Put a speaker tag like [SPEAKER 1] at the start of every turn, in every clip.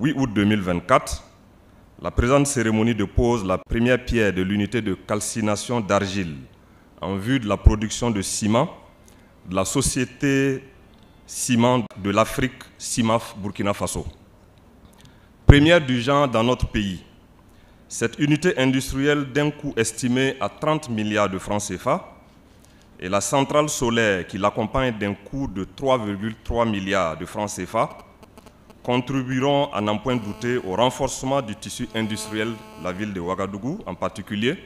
[SPEAKER 1] 8 août 2024, la présente cérémonie dépose la première pierre de l'unité de calcination d'argile en vue de la production de ciment de la société Ciment de l'Afrique, CIMAF Burkina Faso. Première du genre dans notre pays, cette unité industrielle d'un coût estimé à 30 milliards de francs CFA et la centrale solaire qui l'accompagne d'un coût de 3,3 milliards de francs CFA contribueront à n'en point douter au renforcement du tissu industriel de la ville de Ouagadougou en particulier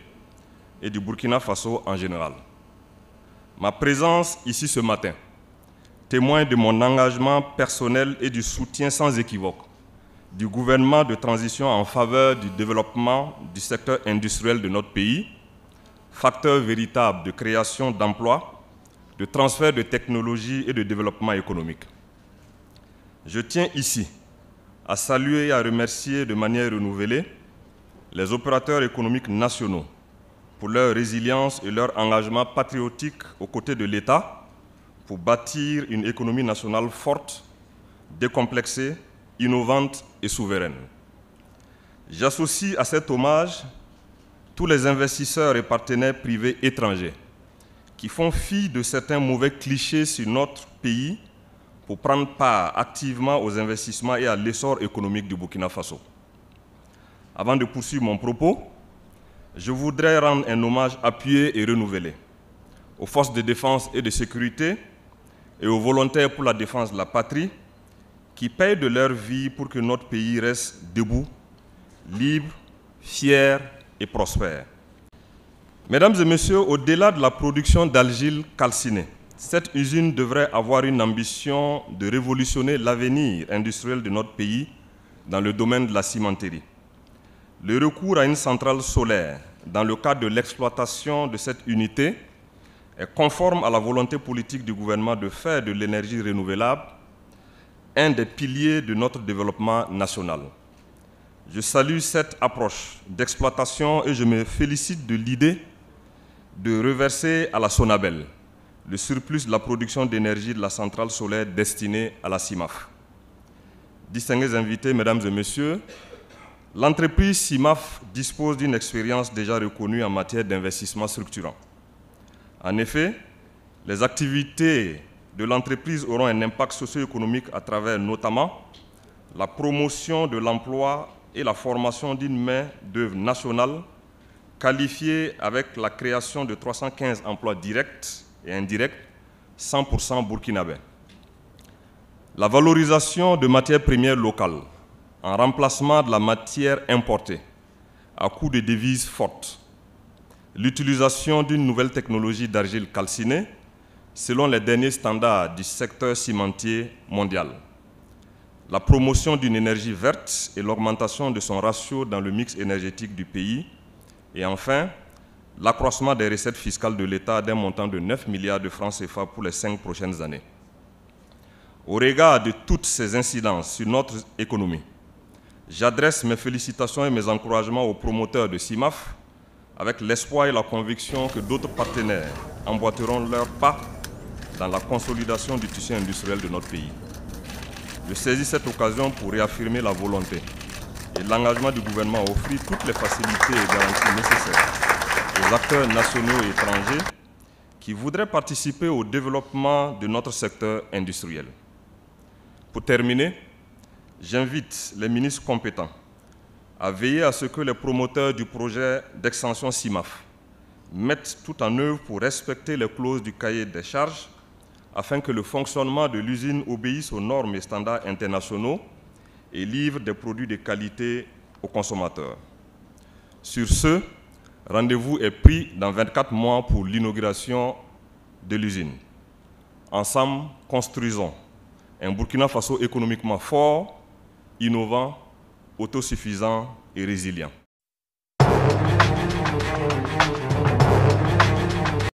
[SPEAKER 1] et du Burkina Faso en général. Ma présence ici ce matin témoigne de mon engagement personnel et du soutien sans équivoque du gouvernement de transition en faveur du développement du secteur industriel de notre pays, facteur véritable de création d'emplois, de transfert de technologies et de développement économique. Je tiens ici à saluer et à remercier de manière renouvelée les opérateurs économiques nationaux pour leur résilience et leur engagement patriotique aux côtés de l'État pour bâtir une économie nationale forte, décomplexée, innovante et souveraine. J'associe à cet hommage tous les investisseurs et partenaires privés étrangers qui font fi de certains mauvais clichés sur notre pays pour prendre part activement aux investissements et à l'essor économique du Burkina Faso. Avant de poursuivre mon propos, je voudrais rendre un hommage appuyé et renouvelé aux forces de défense et de sécurité et aux volontaires pour la défense de la patrie qui payent de leur vie pour que notre pays reste debout, libre, fier et prospère. Mesdames et messieurs, au-delà de la production d'argile calcinée, cette usine devrait avoir une ambition de révolutionner l'avenir industriel de notre pays dans le domaine de la cimenterie. Le recours à une centrale solaire dans le cadre de l'exploitation de cette unité est conforme à la volonté politique du gouvernement de faire de l'énergie renouvelable un des piliers de notre développement national. Je salue cette approche d'exploitation et je me félicite de l'idée de reverser à la Sonabel le surplus de la production d'énergie de la centrale solaire destinée à la CIMAF. Distingués invités, mesdames et messieurs, l'entreprise CIMAF dispose d'une expérience déjà reconnue en matière d'investissement structurant. En effet, les activités de l'entreprise auront un impact socio-économique à travers notamment la promotion de l'emploi et la formation d'une main-d'œuvre nationale qualifiée avec la création de 315 emplois directs et indirects, 100% burkinabés. La valorisation de matières premières locales en remplacement de la matière importée à coût de devises fortes. L'utilisation d'une nouvelle technologie d'argile calcinée selon les derniers standards du secteur cimentier mondial. La promotion d'une énergie verte et l'augmentation de son ratio dans le mix énergétique du pays. Et enfin, l'accroissement des recettes fiscales de l'État d'un montant de 9 milliards de francs CFA pour les 5 prochaines années. Au regard de toutes ces incidences sur notre économie, j'adresse mes félicitations et mes encouragements aux promoteurs de CIMAF avec l'espoir et la conviction que d'autres partenaires emboîteront leur pas dans la consolidation du tissu industriel de notre pays. Je saisis cette occasion pour réaffirmer la volonté et l'engagement du gouvernement à offrir toutes les facilités et garanties nécessaires aux acteurs nationaux et étrangers qui voudraient participer au développement de notre secteur industriel. Pour terminer, j'invite les ministres compétents à veiller à ce que les promoteurs du projet d'extension CIMAF mettent tout en œuvre pour respecter les clauses du cahier des charges afin que le fonctionnement de l'usine obéisse aux normes et standards internationaux et livre des produits de qualité aux consommateurs. Sur ce, rendez-vous est pris dans 24 mois pour l'inauguration de l'usine. Ensemble, construisons un Burkina Faso économiquement fort, innovant, autosuffisant et résilient.